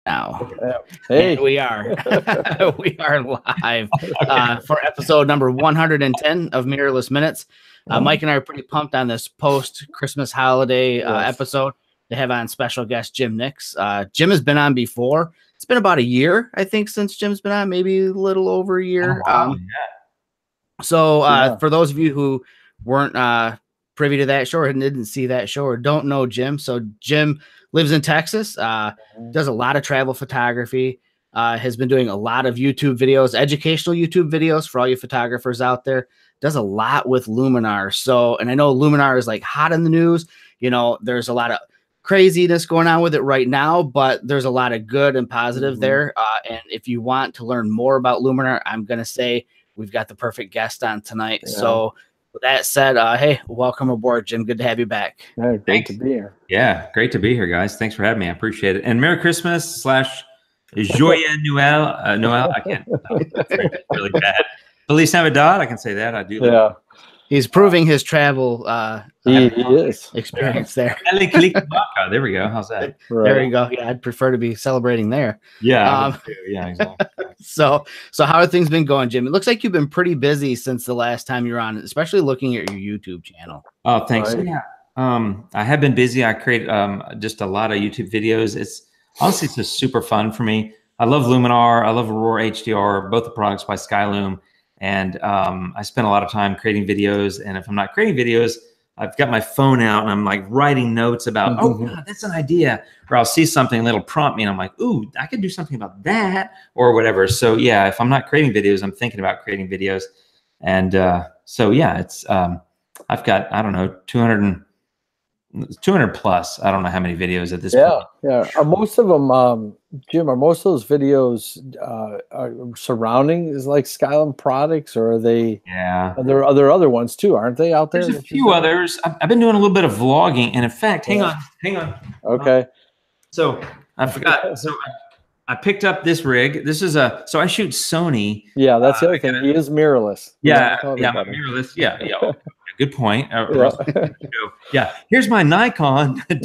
now. Hey, and we are we are live for episode number 110 of Mirrorless Minutes. Mike and I are pretty pumped on this post-Christmas holiday episode to have on special guest Jim Nix. Jim has been on before. It's been about a year, I think, since Jim's been on, maybe a little over a year. Oh, wow. So for those of you who weren't privy to that show or didn't see that show or don't know Jim, so Jim lives in Texas, does a lot of travel photography, has been doing a lot of YouTube videos, educational YouTube videos for all you photographers out there, does a lot with Luminar. So, and I know Luminar is like hot in the news. You know, there's a lot of craziness going on with it right now, but there's a lot of good and positive there. And if you want to learn more about Luminar, I'm going to say we've got the perfect guest on tonight. Yeah. So with that said, hey, welcome aboard, Jim. Good to have you back. Yeah, great to be here. Yeah, great to be here, guys. Thanks for having me. I appreciate it. And Merry Christmas / Joyeux Noël. Noël, I can't. That's really bad. Feliz Navidad, I can say that. I do. Yeah. He's proving his travel he is. experience there. There we go. How's that? Right. There you go. Yeah, I'd prefer to be celebrating there. Yeah. Yeah, exactly. So how have things been going, Jim? It looks like you've been pretty busy since the last time you were on, especially looking at your YouTube channel. Oh, thanks. Right. Yeah. I have been busy. I create just a lot of YouTube videos. It's honestly just super fun for me. I love Luminar. I love Aurora HDR, both the products by Skyloom. And I spend a lot of time creating videos. And if I'm not creating videos, I've got my phone out and I'm like writing notes about, oh, God, that's an idea. Or I'll see something and it'll prompt me and I'm like, ooh, I could do something about that or whatever. So yeah, if I'm not creating videos, I'm thinking about creating videos. And so yeah, it's I've got, I don't know, 200 plus. I don't know how many videos at this point. Yeah. Are most of them, Jim, are most of those videos are surrounding is like Skyloom products, or are they? Yeah. Are there other ones too, aren't they out there? There's a few others. I've been doing a little bit of vlogging, and in fact, hang on. Okay. So I forgot. So I picked up this rig. This is so I shoot Sony. Yeah, that's the other thing. He is mirrorless. Yeah, I'm mirrorless. Yeah. Good point. Yeah, here's my Nikon. Yeah,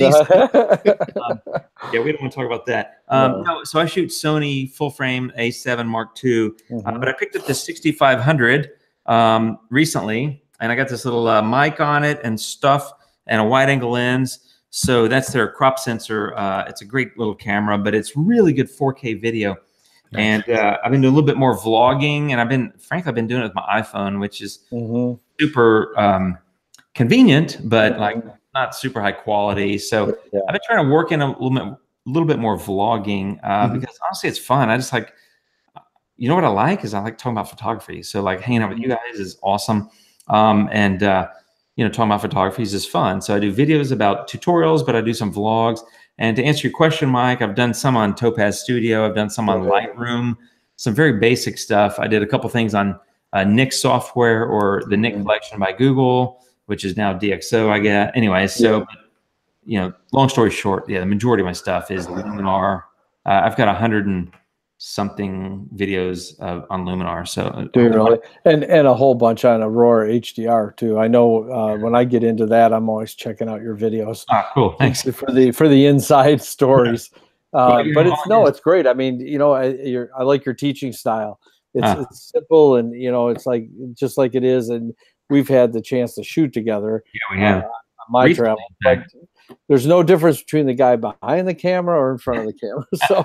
we don't want to talk about that. No, so I shoot Sony full frame A7 Mark II, but I picked up the 6500 recently, and I got this little mic on it and stuff, and a wide angle lens. So that's their crop sensor. It's a great little camera, but it's really good 4K video. And I've been doing a little bit more vlogging, and I've been doing it with my iPhone, which is super convenient, but like not super high quality. So I've been trying to work in a little bit more vlogging because honestly, it's fun. I just like, you know what I like is I like talking about photography. So like hanging out with you guys is awesome. And you know, talking about photography is just fun. So I do videos about tutorials, but I do some vlogs. And to answer your question, Mike, I've done some on Topaz Studio. I've done some on Lightroom, some very basic stuff. I did a couple things on Nix software or the Nix collection by Google, which is now DxO, I guess. Anyway, so, you know, long story short, the majority of my stuff is Luminar. I've got 100 and something videos on Luminar. So do you really? And a whole bunch on Aurora HDR too. I know when I get into that, I'm always checking out your videos. Ah, cool. Thanks for the inside stories. But it's great. I mean, you know, I like your teaching style. It's simple, and you know, it's like just like it is. And we've had the chance to shoot together. Yeah, we have. On my travel, but there's no difference between the guy behind the camera or in front of the camera. So,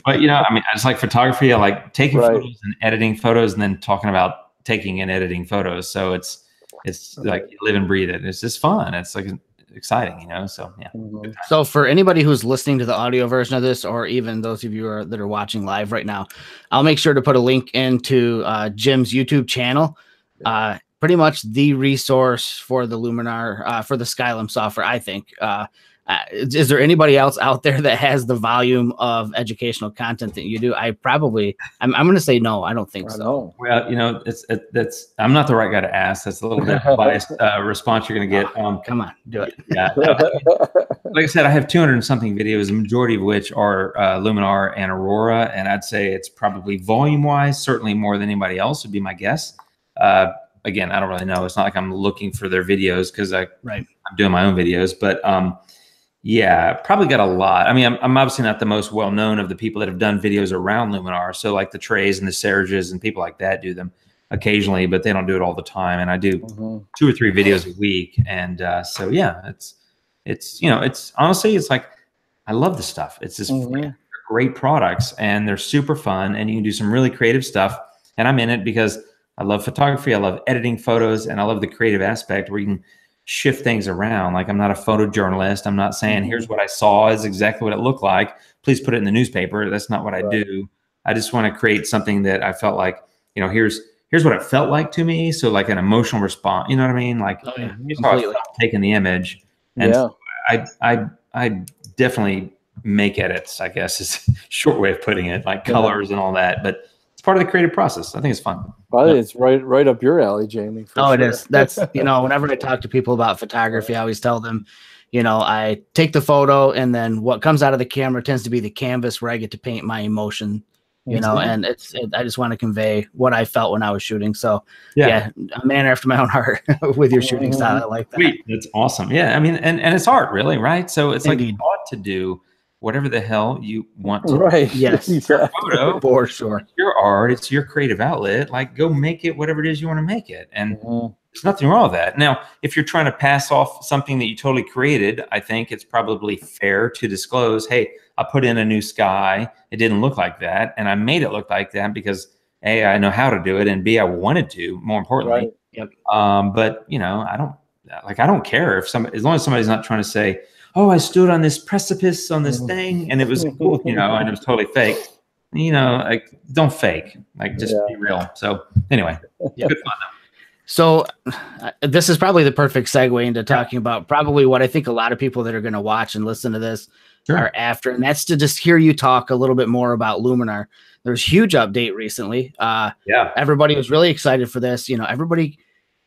but you know, I mean, I just like photography. I like taking photos and editing photos, and then talking about taking and editing photos. So it's like you live and breathe it. It's just fun. It's like exciting, you know. So yeah. So for anybody who's listening to the audio version of this, or even those of you that are watching live right now, I'll make sure to put a link into Jim's YouTube channel. Pretty much the resource for the Luminar, for the Skyloom software, I think. Is there anybody else out there that has the volume of educational content that you do? I'm going to say no. I don't think so. Well, you know, I'm not the right guy to ask. That's a little bit biased response you're going to get. Come on, do it. Yeah. Like I said, I have 200 and something videos, the majority of which are Luminar and Aurora, and I'd say it's probably volume-wise, certainly more than anybody else would be my guess. Again, I don't really know. It's not like I'm looking for their videos because I'm doing my own videos, but Yeah, probably got a lot. I mean, I'm obviously not the most well-known of the people that have done videos around Luminar. So like the Treys and the Serges and people like that do them occasionally, but they don't do it all the time. And I do 2 or 3 videos a week. And so, yeah, it's, you know, it's honestly, it's like, I love this stuff. It's just great products and they're super fun and you can do some really creative stuff. And I'm in it because I love photography. I love editing photos and I love the creative aspect where you can shift things around. Like I'm not a photojournalist. I'm not saying here's what I saw is exactly what it looked like. Please put it in the newspaper. That's not what I do. I just want to create something that I felt like, you know, here's what it felt like to me. So like an emotional response, you know what I mean? Like here's how I felt taking the image. And so I definitely make edits, I guess is a short way of putting it, like colors and all that. But it's part of the creative process. I think it's fun. Well, it's right up your alley, Jamie. It is. That's, you know, whenever I talk to people about photography, I always tell them, you know, I take the photo and then what comes out of the camera tends to be the canvas where I get to paint my emotion, you know, and I just want to convey what I felt when I was shooting. So yeah, a man after my own heart with your shooting style. I like that. Sweet. That's awesome. Yeah. I mean, and it's art really, right? So it's like you ought to do whatever the hell you want to. Right. Yes. Your photo, for sure. It's your art. It's your creative outlet. Like go make it whatever it is you want to make it. And there's nothing wrong with that. Now, if you're trying to pass off something that you totally created, I think it's probably fair to disclose, hey, I put in a new sky. It didn't look like that. And I made it look like that because A, I know how to do it. And B, I wanted to, more importantly. But you know, I don't care if as long as somebody's not trying to say, oh, I stood on this precipice on this thing and it was cool, you know, and it was totally fake. You know, like don't fake, like just be real. So anyway, good fun though. So this is probably the perfect segue into talking about probably what I think a lot of people that are going to watch and listen to this are after, and that's to just hear you talk a little bit more about Luminar. There's a huge update recently. Everybody was really excited for this. You know,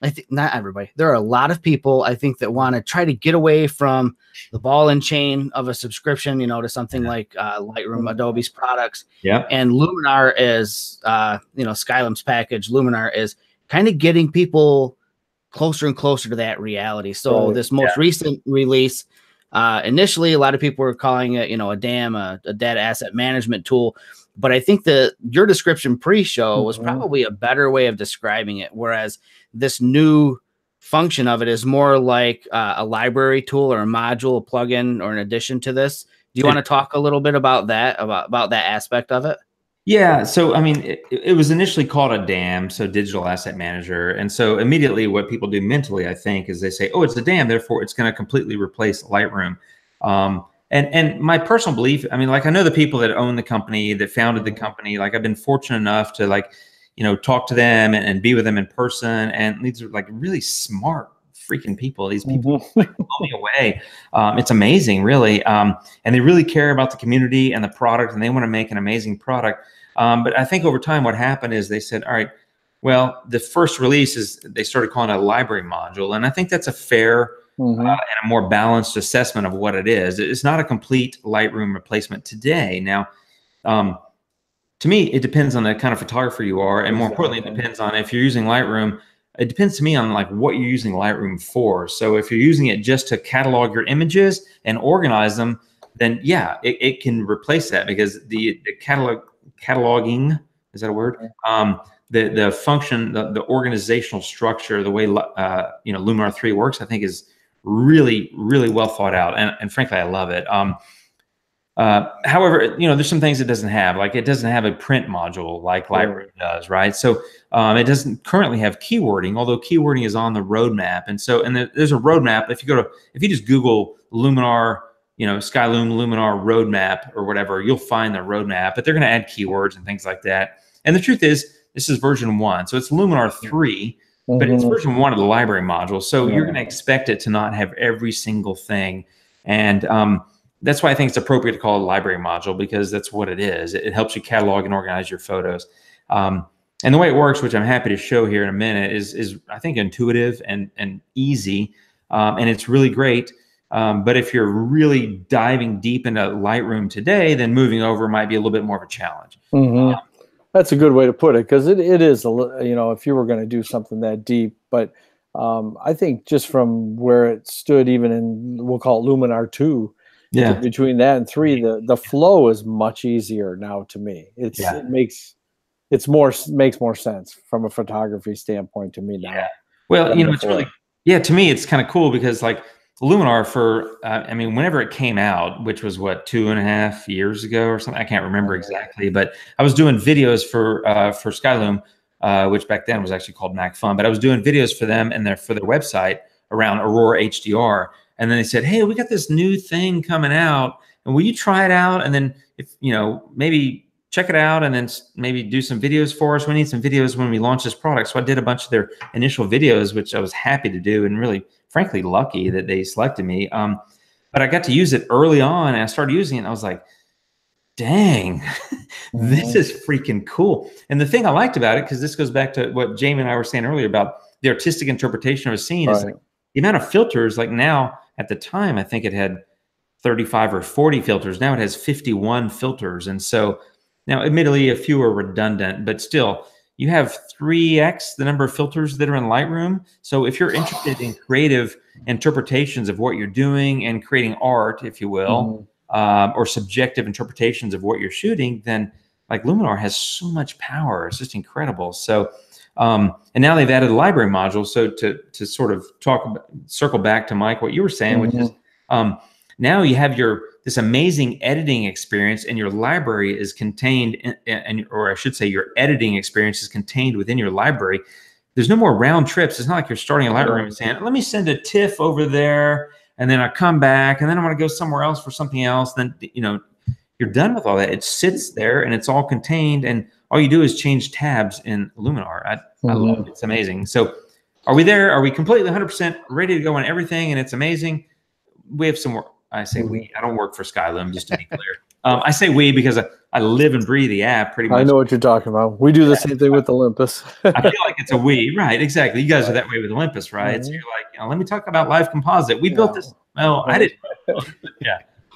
I think not everybody. There are a lot of people I think that want to try to get away from the ball and chain of a subscription, you know, to something like Lightroom, Adobe's products. And Luminar is, you know, Skylum's package. Luminar is kind of getting people closer and closer to that reality. So this most recent release, initially, a lot of people were calling it, you know, a DAM, a data asset management tool. But I think that your description pre-show was probably a better way of describing it. Whereas this new function of it is more like a library tool or a module, a plugin, or an addition to this. Do you want to talk a little bit about that, about that aspect of it? Yeah. So, I mean, it was initially called a DAM, so Digital Asset Manager. And so immediately what people do mentally, I think, is they say, oh, it's a DAM, therefore it's going to completely replace Lightroom. And my personal belief, I mean, like I know the people that own the company, that founded the company, like I've been fortunate enough to like, you know, talk to them and be with them in person. And these are like really smart freaking people. These people like, blow me away. It's amazing, really. And they really care about the community and the product, and they want to make an amazing product. But I think over time, what happened is they said, all right, well, the first release is they started calling it a library module. And I think that's a fair and a more balanced assessment of what it is. It's not a complete Lightroom replacement today. Now, to me, it depends on the kind of photographer you are. And more importantly, it depends on if you're using Lightroom. It depends to me on like what you're using Lightroom for. So if you're using it just to catalog your images and organize them, then yeah, it can replace that because the cataloging, is that a word? The function, the organizational structure, the way you know, Luminar 3 works, I think is really, really well thought out. And frankly, I love it. However, you know, there's some things it doesn't have, like it doesn't have a print module like Lightroom does, right? So it doesn't currently have keywording, although keywording is on the roadmap. And so, there's a roadmap. If you just Google Luminar, you know, Skylum Luminar roadmap or whatever, you'll find the roadmap, but they're going to add keywords and things like that. And the truth is, this is version 1. So it's Luminar 3, but it's version 1 of the library module. So you're going to expect it to not have every single thing. And that's why I think it's appropriate to call it a library module, because that's what it is. It helps you catalog and organize your photos. And the way it works, which I'm happy to show here in a minute, is I think intuitive and easy. And it's really great. But if you're really diving deep into Lightroom today, then moving over might be a little bit more of a challenge. That's a good way to put it, because it is, you know, if you were going to do something that deep. But I think just from where it stood, even in, we'll call it Luminar 2, Yeah. Between that and 3, the flow is much easier now to me. It makes more sense from a photography standpoint to me now. Yeah. Well, it's really, to me, it's kind of cool because like Luminar for, I mean, whenever it came out, which was what, 2.5 years ago or something, I can't remember exactly, but I was doing videos for Skyloom, which back then was actually called Mac Fun, but I was doing videos for them and for their website around Aurora HDR. And then they said, hey, we got this new thing coming out, and will you try it out? And then if, maybe check it out and then maybe do some videos for us. We need some videos when we launch this product. So I did a bunch of their initial videos, which I was happy to do and really, frankly, lucky that they selected me. But I got to use it early on, and I started using it, and I was like, dang, this is freaking cool. And the thing I liked about it, because this goes back to what Jamie and I were saying earlier about the artistic interpretation of a scene, is like the amount of filters. Like now, at the time, I think it had 35 or 40 filters. Now it has 51 filters. And so now, admittedly, a few are redundant, but still, you have 3x the number of filters that are in Lightroom. So if you're interested in creative interpretations of what you're doing and creating art, if you will, or subjective interpretations of what you're shooting, then like Luminar has so much power. It's just incredible. So, and now they've added a library module. So to sort of circle back to Mike, what you were saying, which is now you have this amazing editing experience, and your library is contained, or I should say your editing experience is contained within your library. There's no more round trips. It's not like you're starting a Lightroom and saying, let me send a TIFF over there, and then I come back, and then I want to go somewhere else for something else. Then, you're done with all that. It sits there, and it's all contained, and all you do is change tabs in Luminar. I love it. It's amazing. So are we there? Are we completely 100% ready to go on everything, and it's amazing? We have some more. I say we. I don't work for Skyloom, just to be clear. I say we because I live and breathe the app pretty much. I know what you're talking about. We do the same thing with Olympus. I feel like it's a we, right? Exactly. You guys are that way with Olympus, right? So you're like, let me talk about Live Composite. We built this. Well, I didn't.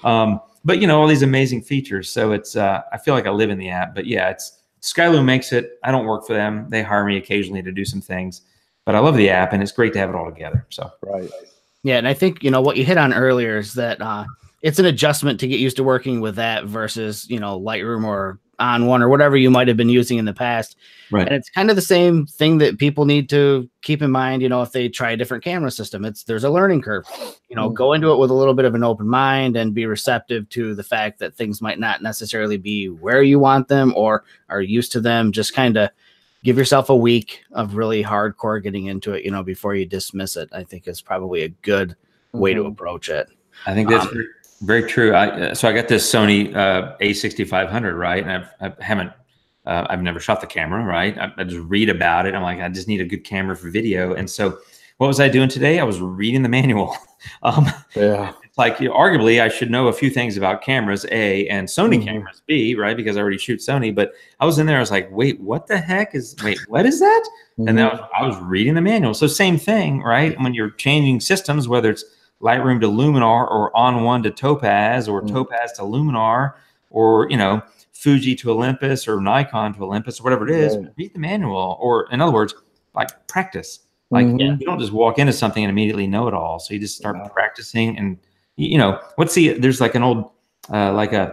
But all these amazing features. So it's. I feel like I live in the app. But yeah, it's Skyloom makes it. I don't work for them. They hire me occasionally to do some things, but I love the app, and it's great to have it all together. So right. Yeah, and I think, what you hit on earlier is that it's an adjustment to get used to working with that versus, Lightroom or On1 or whatever you might have been using in the past. Right. And it's kind of the same thing that people need to keep in mind, if they try a different camera system. There's a learning curve. Go into it with a little bit of an open mind and be receptive to the fact that things might not necessarily be where you want them or are used to them. Just kind of give yourself a week of really hardcore getting into it, before you dismiss it. I think is probably a good way to approach it. I think that's very true. So I got this Sony A6500, right? And I've never shot the camera, right? I just read about it. I'm like, I just need a good camera for video. And so what was I doing today? I was reading the manual. It's like, arguably I should know a few things about cameras, A, and Sony cameras, B, right? Because I already shoot Sony. But I was in there, I was like, wait, what is that? And then I was reading the manual. So same thing, right? When you're changing systems, whether it's Lightroom to Luminar or On1 to Topaz or Topaz to Luminar or, Fuji to Olympus or Nikon to Olympus or whatever it is, read the manual. Or in other words, like practice. Like you don't just walk into something and immediately know it all. So you just start practicing, and there's like an old like an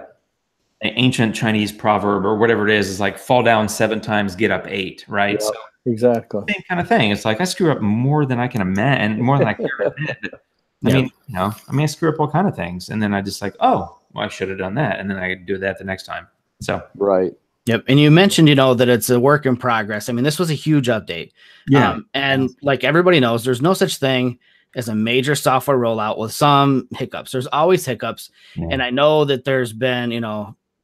ancient Chinese proverb or whatever it is like fall down 7 times, get up 8, right? Yeah, so exactly. Same kind of thing. It's like I screw up more than I can imagine, more than I care to admit. But, I screw up all kind of things, and then I just like, oh, well, I should have done that, and then I do that the next time. So right. Yep. And you mentioned, that it's a work in progress. I mean, this was a huge update. Yeah. And like everybody knows, there's no such thing as a major software rollout with some hiccups. There's always hiccups. Yeah. And I know that there's been,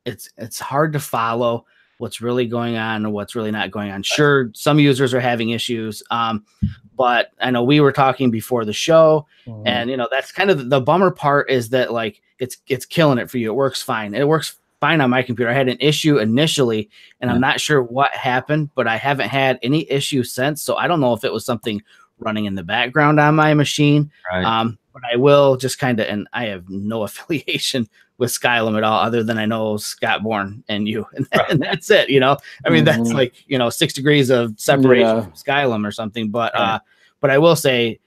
it's hard to follow what's really going on and what's really not going on. Sure, some users are having issues. But I know we were talking before the show, and that's kind of the bummer part is that like it's killing it for you. It works fine. It works fine on my computer. I had an issue initially, and I'm not sure what happened, but I haven't had any issue since. So I don't know if it was something running in the background on my machine. Right. But I will just kind of, and I have no affiliation with Skyloom at all, other than I know Scott Bourne and you, and that's it. I mean, that's like 6 degrees of separation from Skyloom or something. But but I will say,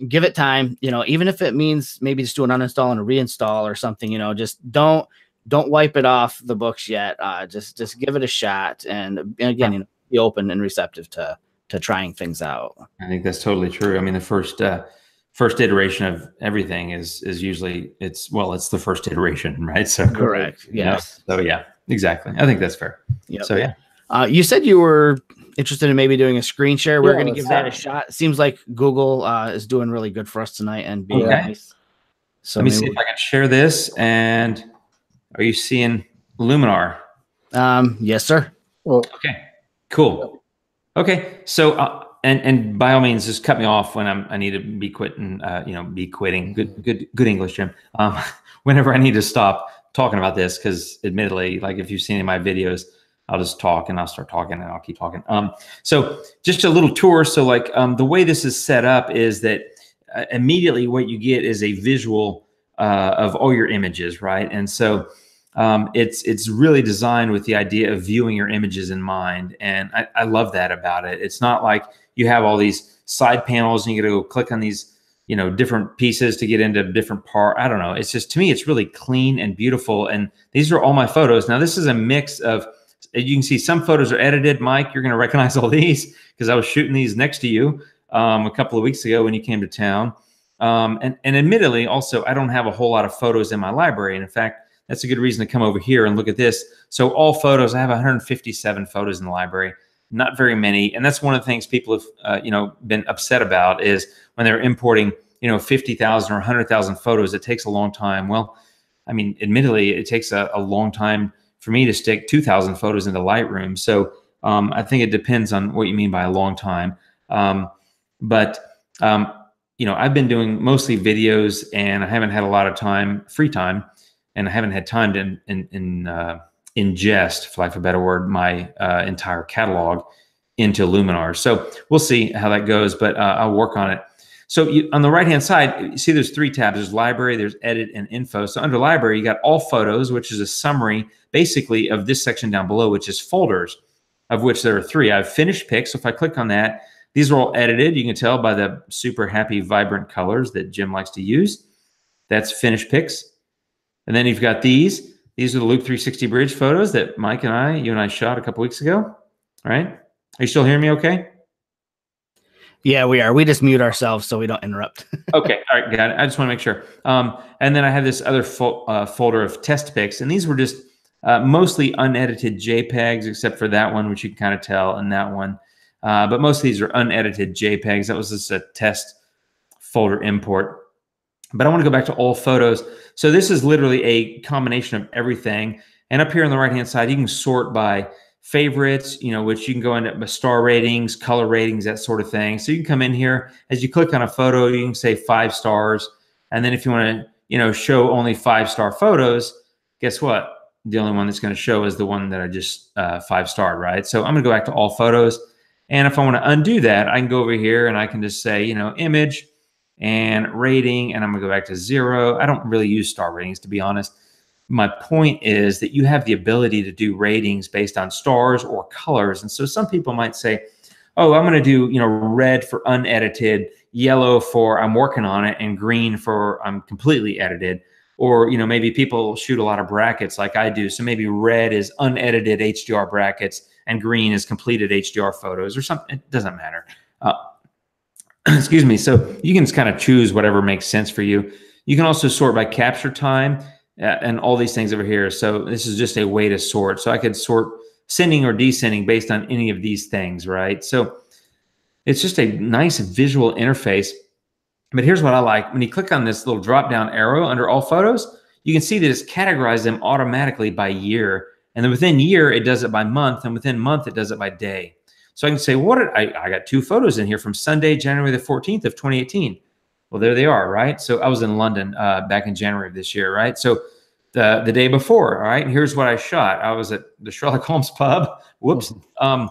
give it time, even if it means maybe just do an uninstall and a reinstall or something, just don't wipe it off the books yet. Just give it a shot. And again, be open and receptive to trying things out. I think that's totally true. I mean, the first iteration of everything is usually it's the first iteration, right? So correct. Yes. So yeah, exactly. I think that's fair. Yep. So yeah. You said you were interested in maybe doing a screen share. We're going to give that a shot. It seems like Google is doing really good for us tonight and being nice. So let me see if I can share this. And are you seeing Luminar? Yes, sir. Well, okay, cool. Okay, so and by all means, just cut me off when I need to be quitting. Be quitting. Good English, Jim. Whenever I need to stop talking about this, because admittedly, like if you've seen any of my videos, I'll just talk and I'll start talking and I'll keep talking. So just a little tour. So like the way this is set up is that immediately what you get is a visual of all your images, right? And so it's really designed with the idea of viewing your images in mind. And I love that about it. It's not like you have all these side panels and you got to go click on these, different pieces to get into different part. I don't know. It's just, to me, it's really clean and beautiful. And these are all my photos. Now, this is a mix of, you can see some photos are edited. Mike, you're going to recognize all these because I was shooting these next to you a couple of weeks ago when you came to town. And admittedly, also, I don't have a whole lot of photos in my library. And in fact, that's a good reason to come over here and look at this. So all photos, I have 157 photos in the library, not very many. And that's one of the things people have, been upset about is when they're importing, 50,000 or 100,000 photos, it takes a long time. Well, I mean, admittedly, it takes a long time for me to stick 2,000 photos into Lightroom. So I think it depends on what you mean by a long time. But I've been doing mostly videos and I haven't had a lot of free time, and I haven't had time to ingest, for lack of a better word, my entire catalog into Luminar. So we'll see how that goes, but I'll work on it. So on the right-hand side, you see there's 3 tabs. There's Library, there's Edit, and Info. So under Library, you got All Photos, which is a summary, basically, of this section down below, which is folders, of which there are 3. I have Finished Pics. So if I click on that, these are all edited. You can tell by the super happy, vibrant colors that Jim likes to use. That's Finished Pics. And then you've got these. These are the Loop 360 Bridge photos that Mike and you and I shot a couple weeks ago. All right. Are you still hearing me okay? Yeah, we are. We just mute ourselves so we don't interrupt. Okay. All right. Got it. I just want to make sure. And then I have this other folder of test pics. And these were just mostly unedited JPEGs, except for that one, which you can kind of tell, and that one. But most of these are unedited JPEGs. That was just a test folder import. But I want to go back to All Photos. So this is literally a combination of everything. And up here on the right-hand side, you can sort by favorites, which you can go into star ratings, color ratings, that sort of thing. So you can come in here. As you click on a photo, you can say 5 stars. And then if you want to, show only 5-star photos, guess what? The only one that's going to show is the one that I just 5-starred, right? So I'm going to go back to All Photos. And if I want to undo that, I can go over here and I can just say, image and rating, and I'm going to go back to 0. I don't really use star ratings, to be honest. My point is that you have the ability to do ratings based on stars or colors. And so some people might say, oh, I'm going to do, red for unedited, yellow for I'm working on it, and green for I'm completely edited. Or, maybe people shoot a lot of brackets like I do. So maybe red is unedited HDR brackets and green is completed HDR photos or something. It doesn't matter. Excuse me. So you can just kind of choose whatever makes sense for you. You can also sort by capture time and all these things over here. So this is just a way to sort. So I could sort sending or descending based on any of these things, right? So it's just a nice visual interface. But here's what I like. When you click on this little drop-down arrow under All Photos, you can see that it's categorized them automatically by year. And then within year, it does it by month. And within month, it does it by day. So I can say, I got 2 photos in here from Sunday, January the 14th of 2018. Well, there they are, right? So I was in London back in January of this year, right? So the day before, all right, here's what I shot. I was at the Sherlock Holmes pub. Whoops. I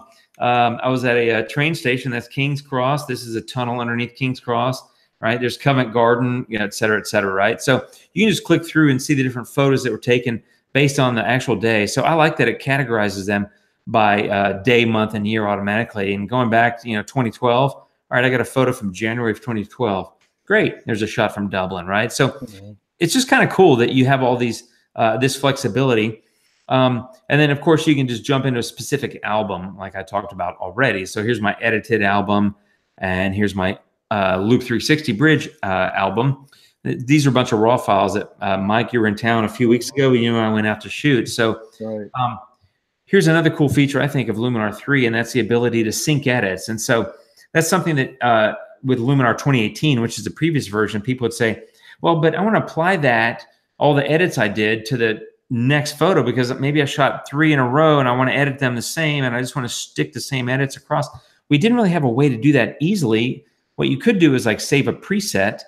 was at a train station. That's King's Cross. This is a tunnel underneath King's Cross, right? There's Covent Garden, et cetera, right? So you can just click through and see the different photos that were taken based on the actual day. So I like that it categorizes them by day, month, and year automatically. And going back to 2012, all right, I got a photo from January of 2012. Great. There's a shot from Dublin, right? So it's just kind of cool that you have all these this flexibility. And then, of course, you can just jump into a specific album like I talked about already. So here's my edited album, and here's my Loop 360 Bridge album. These are a bunch of raw files that, Mike, you were in town a few weeks ago. You know, I went out to shoot. So here's another cool feature, I think, of Luminar 3, and that's the ability to sync edits. And so that's something that with Luminar 2018, which is the previous version, people would say, well, but I want to apply that, all the edits I did, to the next photo because maybe I shot 3 in a row and I want to edit them the same and I just want to stick the same edits across. We didn't really have a way to do that easily. What you could do is like save a preset,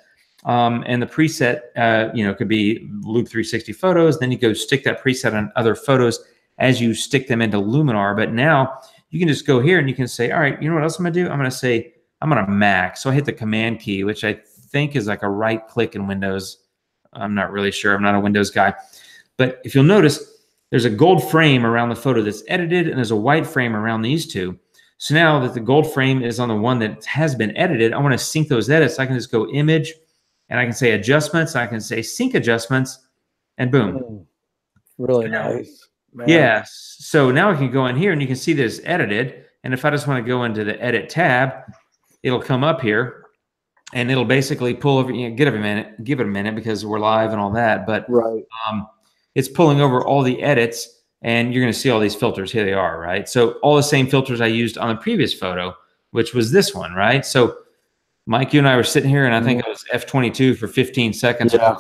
and the preset, you know, could be Loop 360 photos. Then you go stick that preset on other photos as you stick them into Luminar. But now you can just go here and you can say, all right, you know what else I'm going to do? I'm going to say, I'm going to Mac. So I hit the Command key, which I think is like a right click in Windows. I'm not really sure. I'm not a Windows guy. But if you'll notice, there's a gold frame around the photo that's edited, and there's a white frame around these two. So now that the gold frame is on the one that has been edited, I want to sync those edits. I can just go Image, and I can say Adjustments. I can say Sync Adjustments, and boom. Really nice. Man. Yeah. So now I can go in here, and you can see that it's edited. And if I just want to go into the Edit tab, it'll come up here, and it'll basically pull over. You know, give it a minute because we're live and all that. But it's pulling over all the edits, and you're going to see all these filters. Here they are, right? So all the same filters I used on the previous photo, which was this one, right? So Mike, you and I were sitting here, and I think it was F22 for 15 seconds. Yeah.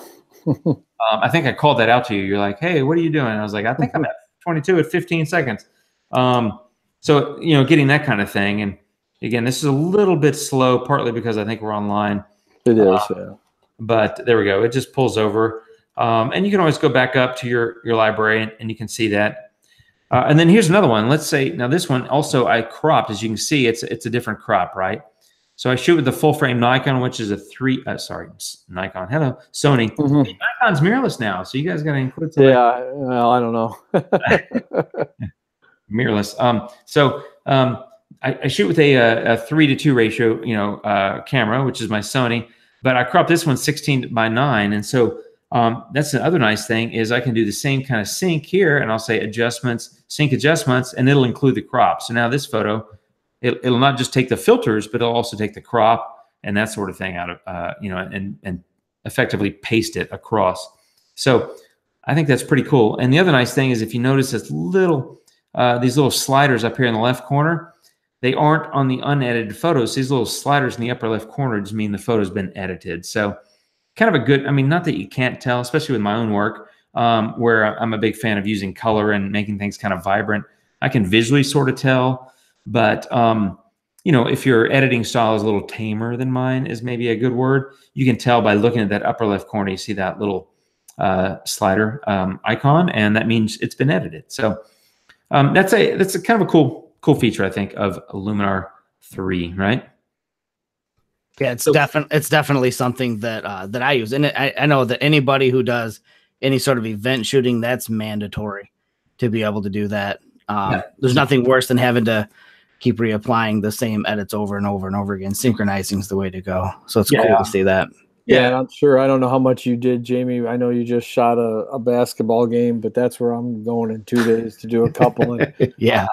I think I called that out to you. You're like, hey, what are you doing? And I was like, I think I'm at F22 at 15 seconds. So, you know, getting that kind of thing. And again, this is a little bit slow, partly because I think we're online. It is, yeah. But there we go. It just pulls over. And you can always go back up to your library, and you can see that. And then here's another one. Let's say, now this one also I cropped. As you can see, it's a different crop, right? So I shoot with the full frame Nikon, which is a Nikon. Hello, Sony. Nikon's mirrorless now, so you guys got to include something. Yeah, well, I don't know. Mirrorless. I shoot with a 3:2 ratio, you know, camera, which is my Sony, but I cropped this one 16:9, and so that's the other nice thing is I can do the same kind of sync here, and I'll say Adjustments, Sync Adjustments, and it'll include the crop. So now this photo, it'll not just take the filters, but it'll also take the crop and that sort of thing out of, you know, and effectively paste it across. So I think that's pretty cool. And the other nice thing is if you notice this little, these little sliders up here in the left corner, they aren't on the unedited photos. These little sliders in the upper left corner just mean the photo's been edited. So kind of a good, I mean, not that you can't tell, especially with my own work, where I'm a big fan of using color and making things kind of vibrant. I can visually sort of tell, but, you know, if your editing style is a little tamer than mine is maybe a good word, you can tell by looking at that upper left corner, you see that little slider icon, and that means it's been edited. So that's a kind of a cool feature, I think, of Luminar 3, right? Yeah, it's definitely something that that I use, and I know that anybody who does any sort of event shooting, that's mandatory to be able to do that. There's nothing worse than having to keep reapplying the same edits over and over and over again. Synchronizing is the way to go. So it's cool to see that. Yeah, I'm sure. I don't know how much you did, Jamie. I know you just shot a basketball game, but that's where I'm going in 2 days to do a couple. And,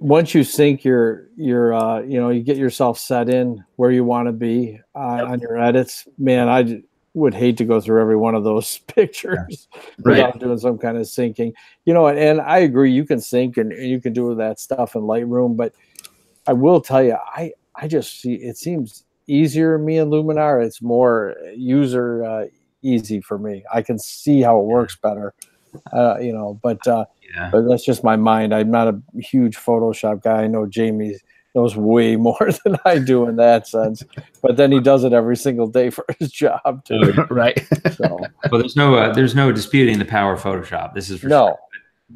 once you sync your you know, you get yourself set in where you want to be on your edits. Man, I would hate to go through every one of those pictures without doing some kind of syncing. You know, and I agree, you can sync and you can do that stuff in Lightroom, but I will tell you, I just see it seems easier me and Luminar. It's more user easy for me. I can see how it works better. You know, but that's just my mind. I'm not a huge Photoshop guy. I know Jamie knows way more than I do in that sense, but then he does it every single day for his job too. Right. So, well, there's no disputing the power of Photoshop. This is for sure.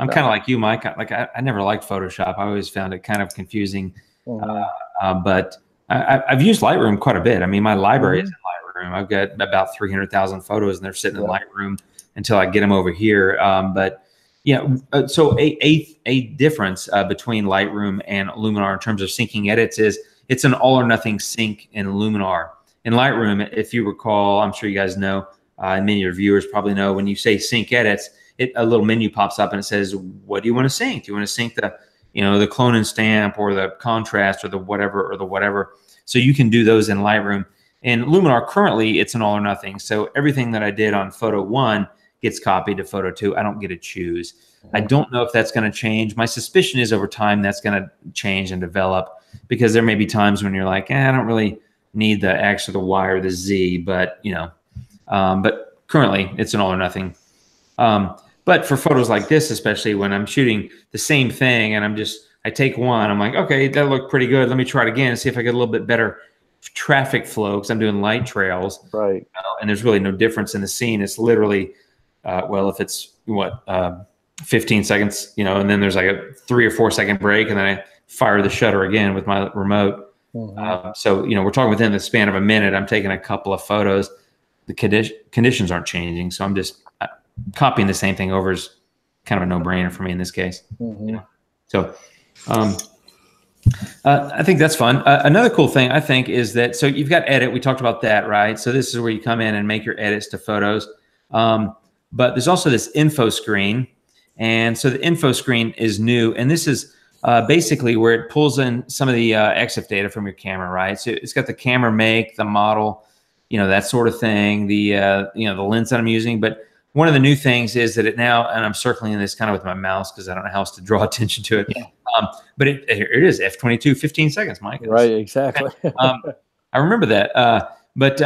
I'm kind of like you, Mike. I never liked Photoshop. I always found it kind of confusing. But I've used Lightroom quite a bit. I mean, my library is in Lightroom. I've got about 300,000 photos, and they're sitting in Lightroom until I get them over here. But yeah, so a difference between Lightroom and Luminar in terms of syncing edits is it's an all or nothing sync in Luminar. in Lightroom, if you recall, I'm sure you guys know, and many of your viewers probably know, when you say sync edits, a little menu pops up and it says, what do you want to sync? Do you want to sync the, the clone and stamp or the contrast or the whatever? So you can do those in Lightroom. In Luminar, currently, it's an all or nothing. So everything that I did on photo 1 gets copied to photo 2. I don't get to choose. I don't know if that's going to change. My suspicion is over time that's going to change and develop, because there may be times when you're like, I don't really need the X or the Y or the Z, but but currently it's an all or nothing. But for photos like this, especially when I'm shooting the same thing and I take one, I'm like, okay, that looked pretty good. Let me try it again and see if I get a little bit better traffic flow, because I'm doing light trails. Right. And there's really no difference in the scene. It's literally, well, if it's 15 seconds, and then there's like a 3 or 4 second break, and then I fire the shutter again with my remote. So, we're talking within the span of a minute. I'm taking a couple of photos. The conditions aren't changing. So I'm just copying the same thing over is kind of a no-brainer for me in this case. So I think that's fun. Another cool thing I think is that, so you've got edit. We talked about that, right? So this is where you come in and make your edits to photos. But there's also this info screen. And so the info screen is new. And this is basically where it pulls in some of the EXIF data from your camera, right? So it's got the camera make, the model, that sort of thing, the the lens that I'm using. But one of the new things is that it now, and I'm circling this kind of with my mouse because I don't know how else to draw attention to it. Yeah. But it is F22, 15 seconds, Mike. Right, exactly. I remember that. But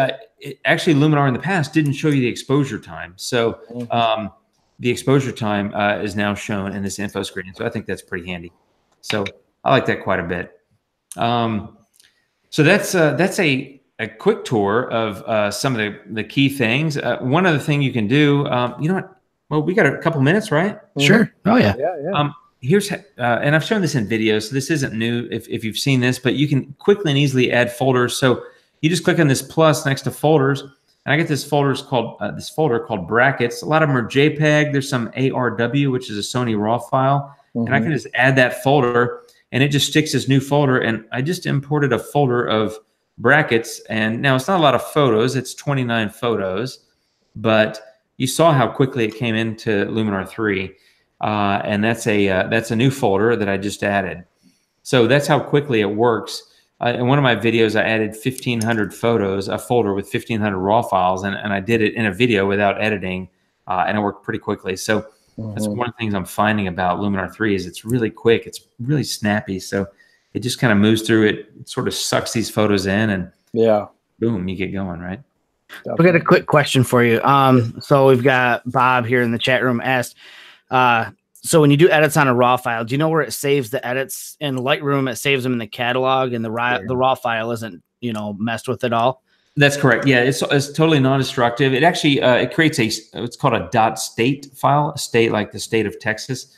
actually, Luminar in the past didn't show you the exposure time. So the exposure time is now shown in this info screen. So I think that's pretty handy. So I like that quite a bit. So that's a quick tour of some of the key things. One other thing you can do, you know what? Well, we got a couple minutes, right? Sure. Oh yeah. Yeah. Here's and I've shown this in videos, so this isn't new if you've seen this, but you can quickly and easily add folders. So you just click on this plus next to folders, and I get this folder called brackets. A lot of them are JPEG. There's some ARW, which is a Sony RAW file, and I can just add that folder, and it just sticks this new folder. And I just imported a folder of brackets, and now it's not a lot of photos. It's 29 photos, but you saw how quickly it came into Luminar 3. And that's a new folder that I just added. So that's how quickly it works. In one of my videos, I added 1,500 photos, a folder with 1,500 raw files, and I did it in a video without editing, and it worked pretty quickly. So that's one of the things I'm finding about Luminar 3 is it's really quick. It's really snappy. So it just kind of moves through it, sort of sucks these photos in, and boom, you get going, right? We got a quick question for you. So we've got Bob here in the chat room asked, so when you do edits on a raw file, do you know where it saves the edits? In Lightroom, it saves them in the catalog, and the raw file isn't, messed with at all? That's correct. Yeah, it's totally non-destructive. It actually it creates it's called a .state file, state like the state of Texas.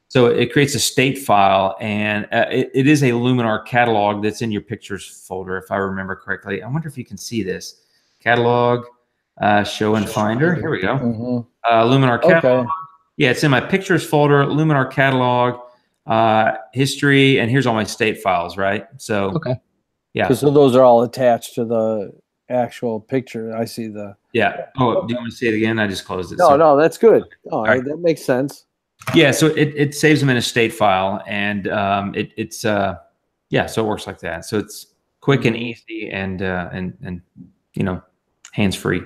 So it creates a state file, and it is a Luminar catalog that's in your pictures folder, if I remember correctly. I wonder if you can see this catalog. Show and Finder. Here we go. Luminar catalog. Okay. Yeah, it's in my pictures folder, Luminar catalog, history, and here's all my state files, right? So, yeah. So those are all attached to the actual picture. I see the. Yeah. Oh, do you want to see it again? I just closed it. No, that's good. Oh, right. That makes sense. Yeah, so it saves them in a state file, and it's so it works like that. So it's quick and easy, and hands-free.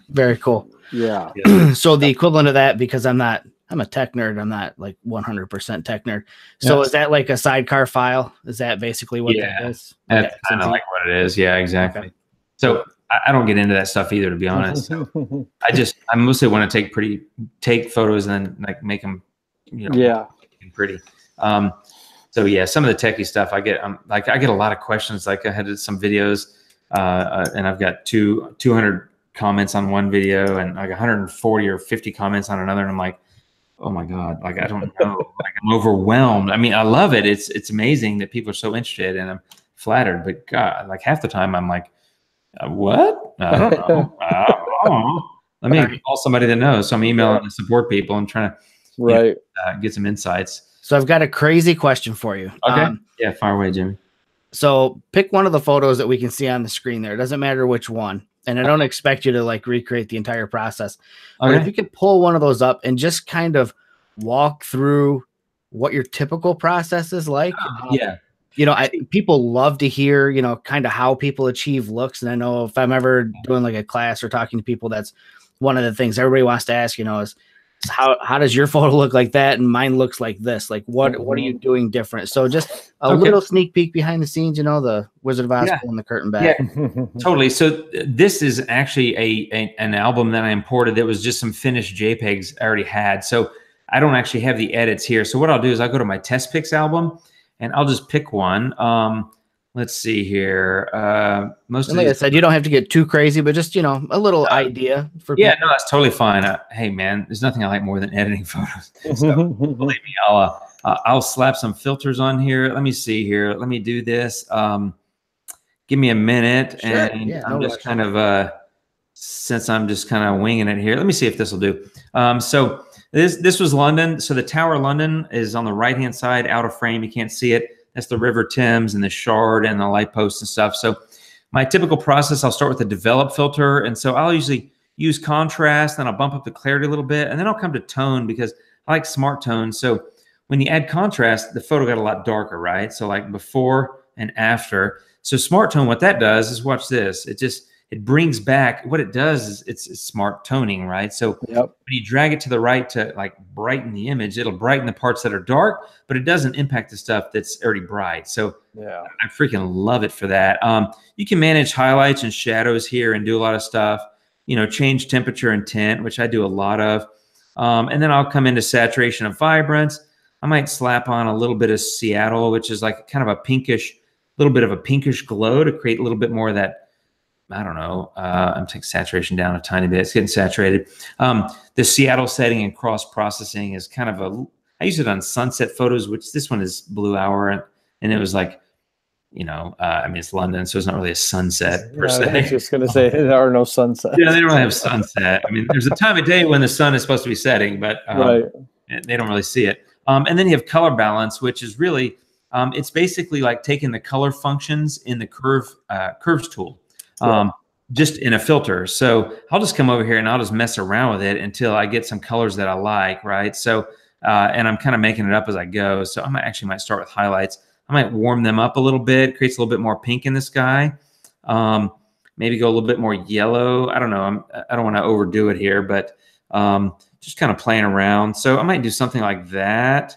Very cool. Yeah. So the equivalent of that, because I'm a tech nerd. I'm not like 100% tech nerd. So is that like a sidecar file? Is that basically what that is? That's kind of like what it is. Yeah, exactly. Okay. So I don't get into that stuff either, to be honest. So I mostly want to take photos and then like make them, pretty. So yeah, some of the techie stuff I get a lot of questions. Like I had some videos, and I've got 200 comments on one video and like 140 or 50 comments on another, and I'm like, oh my God, like I don't know, like I'm overwhelmed. I mean, I love it. It's amazing that people are so interested, and I'm flattered. But God, like half the time I'm like, what? I don't know. Let me call somebody that knows. So I'm emailing the support people and trying to get some insights. So I've got a crazy question for you. Okay. Yeah, fire away, Jimmy. So pick one of the photos that we can see on the screen there. It doesn't matter which one. And I don't expect you to like recreate the entire process. Okay. But if you could pull one of those up and just kind of walk through what your typical process is like. Yeah. You know, people love to hear, you know, kind of how people achieve looks. And I know if I'm ever doing like a class or talking to people, that's one of the things everybody wants to ask, you know, is how does your photo look like that and mine looks like this? Like what are you doing different? So just a little sneak peek behind the scenes, you know, the Wizard of Oz pulling the curtain back. Yeah, totally. So this is actually an album that I imported that was just some finished JPEGs I already had. So I don't actually have the edits here. So what I'll do is I'll go to my test picks album and I'll just pick one. Let's see here. Like I said, you don't have to get too crazy, but just, you know, a little idea for people. Yeah, no, that's totally fine. Hey, man, there's nothing I like more than editing photos. So believe me, I'll slap some filters on here. Let me see here. Let me do this. Give me a minute, and I'm just kind of since I'm just kind of winging it here. Let me see if this will do. So this was London. So the Tower of London is on the right-hand side, out of frame. You can't see it. That's the River Thames and the Shard and the light posts and stuff. So my typical process, I'll start with the develop filter. And so I'll usually use contrast, then I'll bump up the clarity a little bit, and then I'll come to tone because I like smart tone. So when you add contrast, the photo got a lot darker, right? So like before and after. So smart tone, what that does is, watch this. It brings back, what it does is it's smart toning, right? So when you drag it to the right to like brighten the image, it'll brighten the parts that are dark, but it doesn't impact the stuff that's already bright. So I freaking love it for that. You can manage highlights and shadows here and do a lot of stuff, you know, change temperature and tint, which I do a lot of. And then I'll come into saturation and vibrance. I might slap on a little bit of Seattle, which is like kind of a pinkish, little bit of a pinkish glow to create a little bit more of that. I don't know. I'm taking saturation down a tiny bit. It's getting saturated. The Seattle setting and cross processing is kind of I use it on sunset photos, which this one is blue hour. And it was like, you know, I mean, it's London, so it's not really a sunset per se. I was just going to say there are no sunsets. Yeah, they don't really have sunset. I mean, there's a time of day when the sun is supposed to be setting, but they don't really see it. And then you have color balance, which is really, it's basically like taking the color functions in the curves tool. Just in a filter. So I'll just come over here and I'll just mess around with it until I get some colors that I like, right? So, and I'm kind of making it up as I go. So I might start with highlights. I might warm them up a little bit, creates a little bit more pink in the sky. Maybe go a little bit more yellow. I don't know. I don't want to overdo it here, but just kind of playing around. So I might do something like that.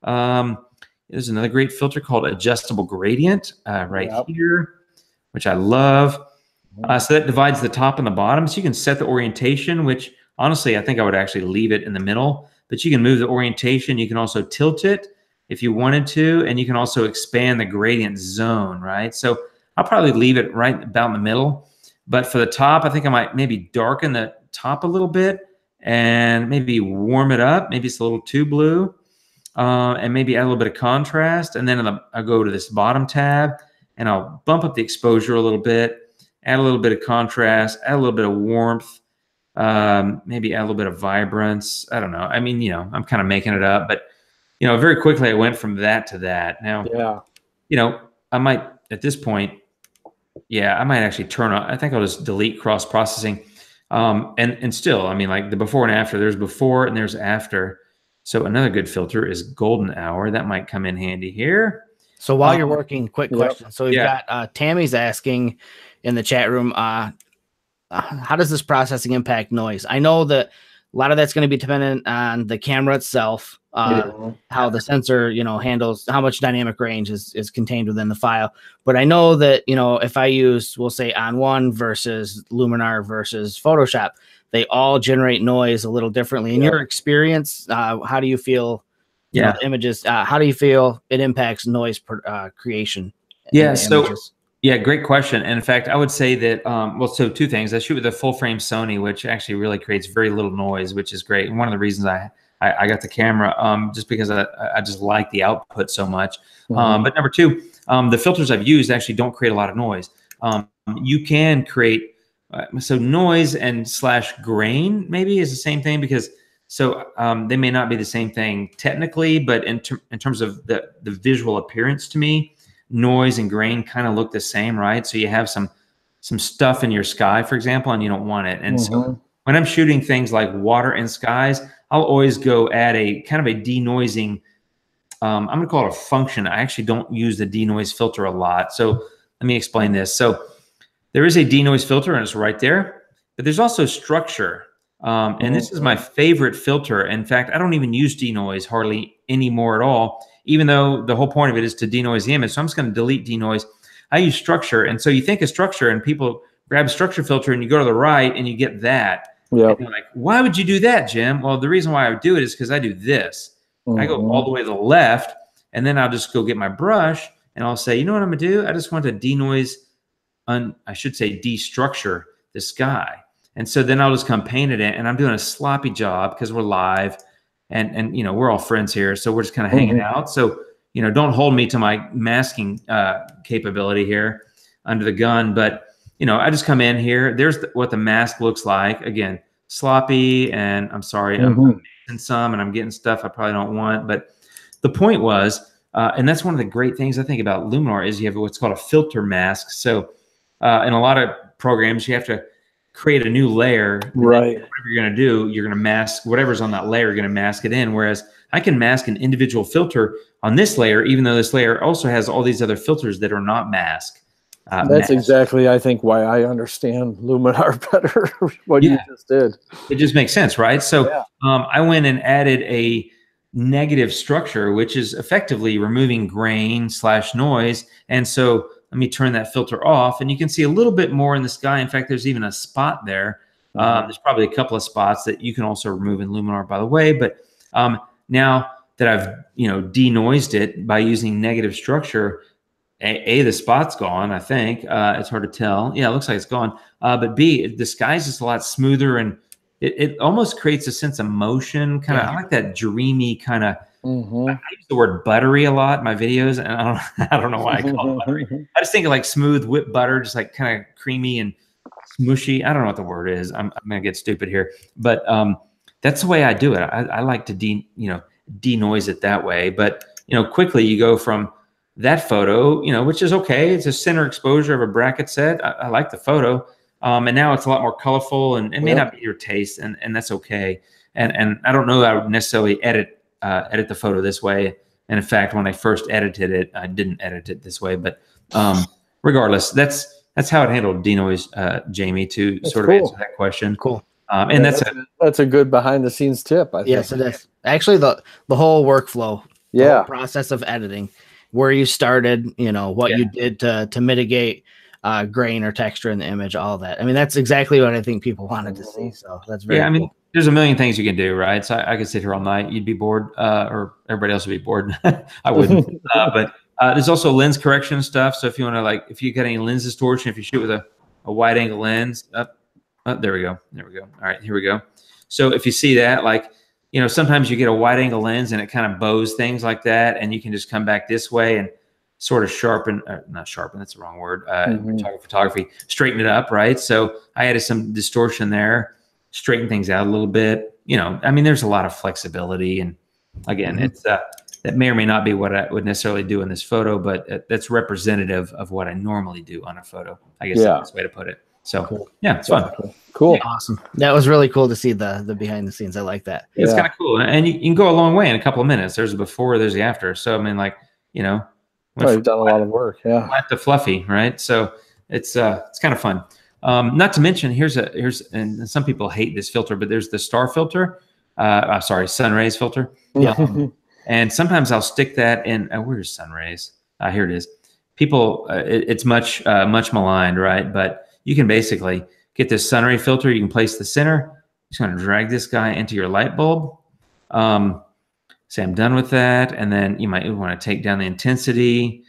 There's another great filter called adjustable gradient here, which I love. So that divides the top and the bottom. So you can set the orientation, which honestly, I think I would actually leave it in the middle, but you can move the orientation. You can also tilt it if you wanted to, and you can also expand the gradient zone, right? So I'll probably leave it right about in the middle, but for the top, I think I might maybe darken the top a little bit and maybe warm it up. Maybe it's a little too blue, and maybe add a little bit of contrast. And then I'll go to this bottom tab and I'll bump up the exposure a little bit, add a little bit of contrast, add a little bit of warmth, maybe add a little bit of vibrance. I don't know. I mean, you know, I'm kind of making it up, but, you know, very quickly I went from that to that. Now, you know, I might, at this point, I might actually turn on, I think I'll just delete cross processing. And still, I mean, like the before and after, there's before and there's after. So another good filter is golden hour. That might come in handy here. So while you're working, quick question. So we've got Tammy's asking in the chat room, how does this processing impact noise? I know that a lot of that's going to be dependent on the camera itself, how the sensor, you know, handles how much dynamic range is contained within the file. But I know that, you know, if I use, we'll say On1 versus Luminar versus Photoshop, they all generate noise a little differently. In your experience, how do you feel? You know, the images, how do you feel it impacts noise creation? Great question. And in fact, I would say that, well, so two things. I shoot with a full frame Sony, which actually really creates very little noise, which is great. And one of the reasons I got the camera, just because I just like the output so much. But number two, the filters I've used actually don't create a lot of noise. You can create, so noise and / grain maybe is the same thing, because they may not be the same thing technically, but in terms of the visual appearance to me, noise and grain kind of look the same, right? So you have some stuff in your sky, for example, and you don't want it. And so when I'm shooting things like water and skies, I'll always go add a kind of a denoising, I'm going to call it a function. I actually don't use the denoise filter a lot. So let me explain this. So there is a denoise filter, and it's right there, but there's also structure. And this is my favorite filter. In fact, I don't even use denoise hardly anymore at all, even though the whole point of it is to denoise the image. So I'm just going to delete denoise. I use structure. And so you think of structure, and people grab structure filter and you go to the right and you get that. Yep. And you're like, why would you do that, Jim? Well, the reason why I would do it is because I do this. I go all the way to the left, and then I'll just go get my brush and I'll say, you know what I'm going to do? I just want to denoise, I should say destructure the sky. And so then I'll just come paint it in, and I'm doing a sloppy job because we're live and you know, we're all friends here. So we're just kind of hanging out. So, you know, don't hold me to my masking capability here under the gun. But, you know, I just come in here. There's what the mask looks like. Again, sloppy, and I'm sorry, I'm missing some, and I'm getting stuff I probably don't want. But the point was, and that's one of the great things I think about Luminar is you have what's called a filter mask. So in a lot of programs, you have to create a new layer. Right. Whatever you're going to do, you're going to mask whatever's on that layer, you're going to mask it in. Whereas I can mask an individual filter on this layer, even though this layer also has all these other filters that are not masked. That's exactly, I think, why I understand Luminar better, what you just did. It just makes sense, right? So I went and added a negative structure, which is effectively removing grain / noise. And so let me turn that filter off, and you can see a little bit more in the sky. In fact, there's even a spot there. There's probably a couple of spots that you can also remove in Luminar, by the way. But now that I've, you know, denoised it by using negative structure, the spot's gone, I think. It's hard to tell. Yeah, it looks like it's gone. But B, the sky's just a lot smoother, and it almost creates a sense of motion. Kind of, I like that dreamy kind of. I use the word buttery a lot in my videos, and I don't know why I call it buttery. I just think of like smooth whipped butter, just like kind of creamy and smushy. I don't know what the word is. I'm gonna get stupid here, but that's the way I do it. I like to denoise it that way. But you know, quickly you go from that photo, you know, which is okay. It's a center exposure of a bracket set. I like the photo. And now it's a lot more colorful, and it may not be your taste, and that's okay. And I don't know that I would necessarily edit the photo this way. And in fact, when I first edited it, I didn't edit it this way. But regardless, that's how it handled denoise, Jamie, to sort of answer that question. Cool. And that's a good behind the scenes tip, I think. Yes, it is. Actually, the whole workflow, the whole process of editing, where you started, you know, what you did to mitigate grain or texture in the image, all that. I mean, that's exactly what I think people wanted to see. So that's very cool. I mean, there's a million things you can do, right? So I could sit here all night. You'd be bored, or everybody else would be bored. I wouldn't. But there's also lens correction stuff. So if you want to, like, if you got any lens distortion, if you shoot with a wide angle lens, there we go. There we go. All right, here we go. So if you see that, like, you know, sometimes you get a wide angle lens and it kind of bows things like that, and you can just come back this way and sort of sharpen, not sharpen, that's the wrong word. Photography, straighten it up, right? So I added some distortion there, straighten things out a little bit. You know, I mean, there's a lot of flexibility, and again, it's that may or may not be what I would necessarily do in this photo, but that's representative of what I normally do on a photo. I guess that's the best way to put it. So yeah, it's fun. Cool. Yeah. Awesome. That was really cool to see the behind the scenes. I like that. Yeah. It's kind of cool. And you can go a long way in a couple of minutes. There's a before, there's the after. So, I mean, like, you know, you've done a lot of work. Yeah. Flat to fluffy, right? So it's kind of fun. Not to mention, here's and some people hate this filter, but there's the star filter. Sorry, sun rays filter. Yeah. And sometimes I'll stick that in, where's sun rays? Here it is. People, it's much maligned, right? But you can basically get this sun ray filter. You can place the center. Just going to drag this guy into your light bulb. Say I'm done with that. And then you might want to take down the intensity.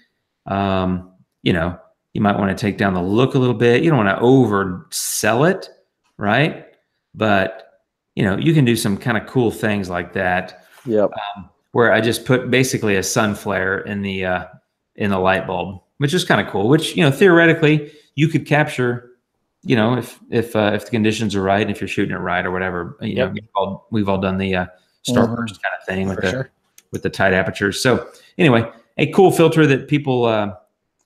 You know, you might want to take down the look a little bit. You don't want to oversell it, right? But, you know, you can do some kind of cool things like that. Yep. Where I just put basically a sun flare in the light bulb, which is kind of cool, which, you know, theoretically you could capture, you know, if the conditions are right, and if you're shooting it right or whatever, you know, we've all done the starburst kind of thing with the tight apertures. So anyway, a cool filter that people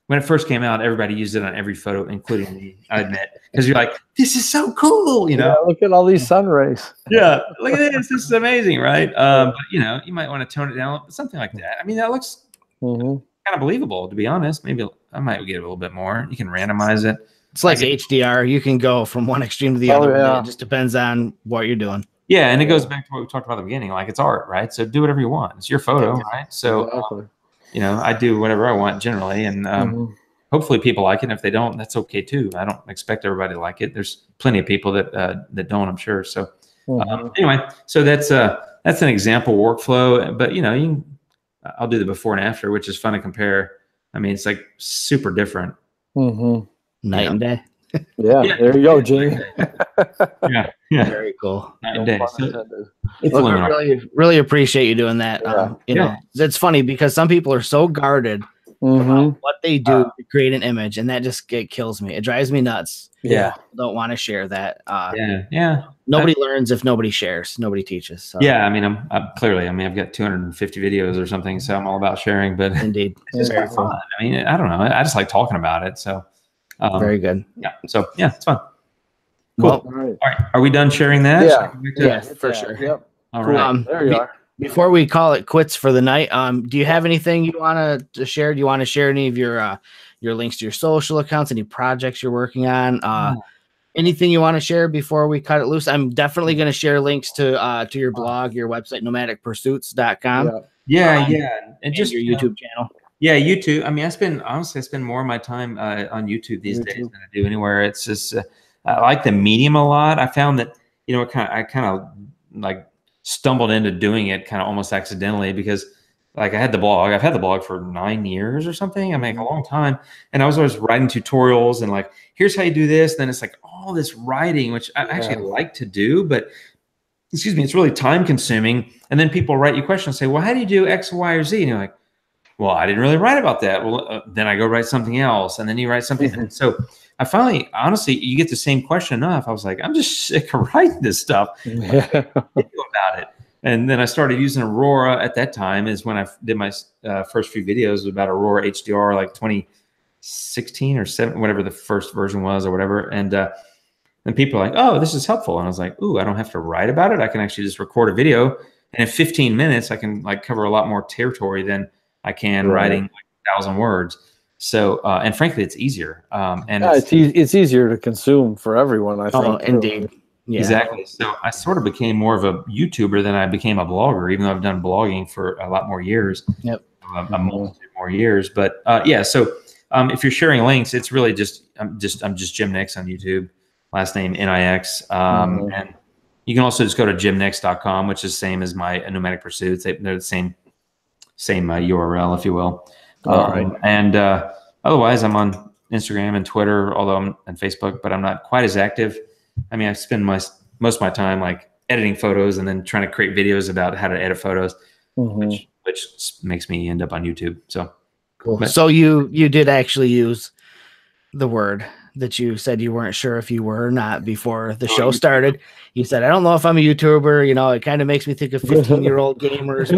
when it first came out, everybody used it on every photo, including me, I admit, because you're like, this is so cool, you know. Yeah, look at all these sun rays. Yeah, look at this. This is amazing, right? But you know, you might want to tone it down, something like that. I mean, that looks kind of believable, to be honest. Maybe I might get a little bit more. You can randomize it. It's like HDR. You can go from one extreme to the other. It just depends on what you're doing. Yeah, and it goes back to what we talked about at the beginning. Like, it's art, right? So do whatever you want. It's your photo, right? So, you know, I do whatever I want generally, and hopefully people like it. And if they don't, that's okay too. I don't expect everybody to like it. There's plenty of people that don't, I'm sure. So anyway, so that's an example workflow. But you know, I'll do the before and after, which is fun to compare. I mean, it's like super different. Night and day. Yeah, there you go, Gene. yeah, very cool. Night and day. So, I really appreciate you doing that. You know, it's funny because some people are so guarded about what they do to create an image, and that just kills me. It drives me nuts. Yeah, people don't want to share that. Yeah. Nobody learns if nobody shares. Nobody teaches. So. Yeah, I mean, I'm clearly. I mean, I've got 250 videos or something, so I'm all about sharing. But indeed, it's very fun. I mean, I don't know. I just like talking about it. So. Very good. Yeah. So yeah, it's fun. Cool. Well, all right. Are we done sharing that? Yeah, for sure. Yep. All right. There you are. Before we call it quits for the night, do you have anything you want to share? Do you want to share any of your links to your social accounts, any projects you're working on? Anything you want to share before we cut it loose? I'm definitely going to share links to your blog, your website, nomadicpursuits.com. Yeah. And just your YouTube channel. Yeah, YouTube. I mean, I spend more of my time on YouTube these days than I do anywhere. It's just I like the medium a lot. I found that, you know, I kind of like stumbled into doing it kind of almost accidentally because like I had the blog. I've had the blog for 9 years or something. I mean, a long time, and I was always writing tutorials and like, here's how you do this. Then it's like all this writing, which I actually like to do, but excuse me, it's really time consuming. And then people write you questions, say, well, how do you do X, Y, or Z? And you're like, well, I didn't really write about that. Well, then I go write something else. And then you write something. And so I finally, honestly, you get the same question enough. I was like, I'm just sick of writing this stuff. About it. And then I started using Aurora at that time is when I did my first few videos about Aurora HDR, like 2016 or 7, whatever the first version was or whatever. And then people are like, oh, this is helpful. And I was like, ooh, I don't have to write about it. I can actually just record a video. And in 15 minutes, I can like cover a lot more territory than I can writing like 1,000 words. So, and frankly, it's easier. And it's easier to consume for everyone, I think. Oh, indeed. Yeah. Exactly. So I sort of became more of a YouTuber than I became a blogger, even though I've done blogging for a lot more years. Yep. A multitude more years. But yeah, so if you're sharing links, it's really I'm just Jim Nix on YouTube, last name Nix. And you can also just go to jimnix.com, which is the same as my Nomadic Pursuits. They're the same URL, if you will. All right. And otherwise, I'm on Instagram and Twitter, although I'm on Facebook, but I'm not quite as active. I mean, I spend most of my time like editing photos and then trying to create videos about how to edit photos, which makes me end up on YouTube. So cool. But, so you did actually use the word that you said you weren't sure if you were or not before the show started. You said, I don't know if I'm a YouTuber. You know, it kind of makes me think of 15-year-old gamers.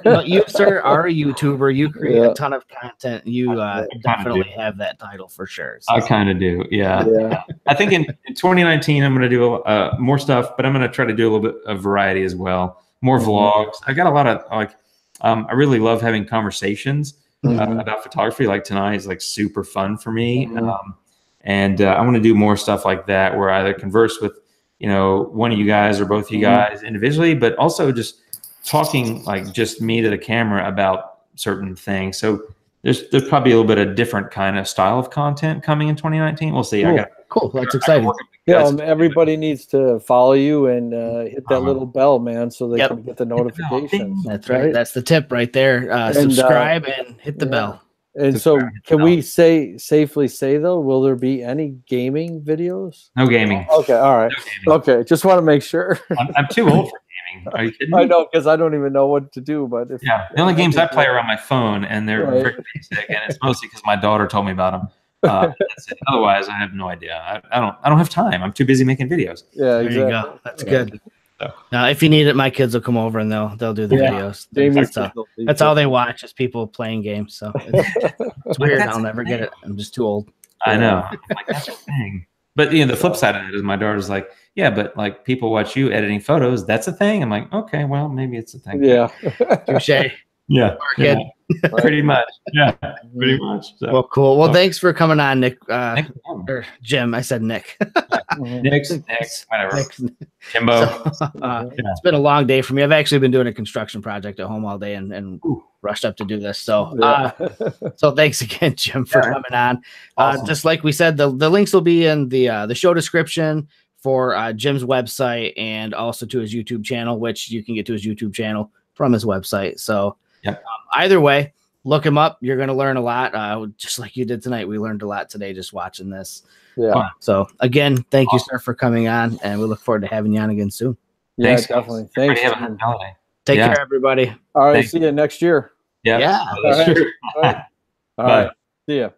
But you, sir, are a YouTuber. You create a ton of content. You definitely have that title for sure. So. I kind of do. Yeah. I think in 2019, I'm going to do more stuff, but I'm going to try to do a little bit of variety as well. More vlogs. I got a lot of like, I really love having conversations about photography. Like tonight is like super fun for me. And I want to do more stuff like that where I either converse with, you know, one of you guys or both of you guys individually, but also just talking like just me to the camera about certain things. So there's probably a little bit of different kind of style of content coming in 2019. We'll see. Cool. That's exciting. Yeah, everybody needs to follow you and hit that little bell, man, so they can get the notifications. That's right. That's the tip right there. Subscribe and hit the bell. And so can we safely say, though, will there be any gaming videos? No gaming. Okay, all right. No gaming. Okay, just want to make sure. I'm too old for gaming. Are you kidding me? I know, because I don't even know what to do. But the only games I play are on my phone, and they're very basic, and it's mostly because my daughter told me about them. That's it. Otherwise, I have no idea. I don't have time. I'm too busy making videos. Yeah, exactly. There you go. That's good. Now, if you need it, my kids will come over and they'll do the videos. That's all they watch is people playing games. So it's weird. I'll never get it. I'm just too old. I know. Like, that's a thing. But the flip side of it is my daughter's like, yeah, but like people watch you editing photos. That's a thing. I'm like, okay, well, maybe it's a thing. Yeah. Touche. Yeah. Pretty much. Yeah. Pretty much. So. Well, cool. Well, thanks for coming on, Nick. Or Jim. I said Nick. Nix, whatever. Timbo. It's been a long day for me. I've actually been doing a construction project at home all day and rushed up to do this. So, so thanks again, Jim, for coming on. Awesome. Just like we said, the links will be in the show description for Jim's website and also to his YouTube channel, which you can get to his YouTube channel from his website. So either way, look him up. You're going to learn a lot. Just like you did tonight. We learned a lot today just watching this. Yeah. So again, thank you, sir, for coming on, and we look forward to having you on again soon. Yeah, definitely. Thanks. Have a happy holiday. Take care, everybody. All right. See you next year. Yeah. All right. See ya.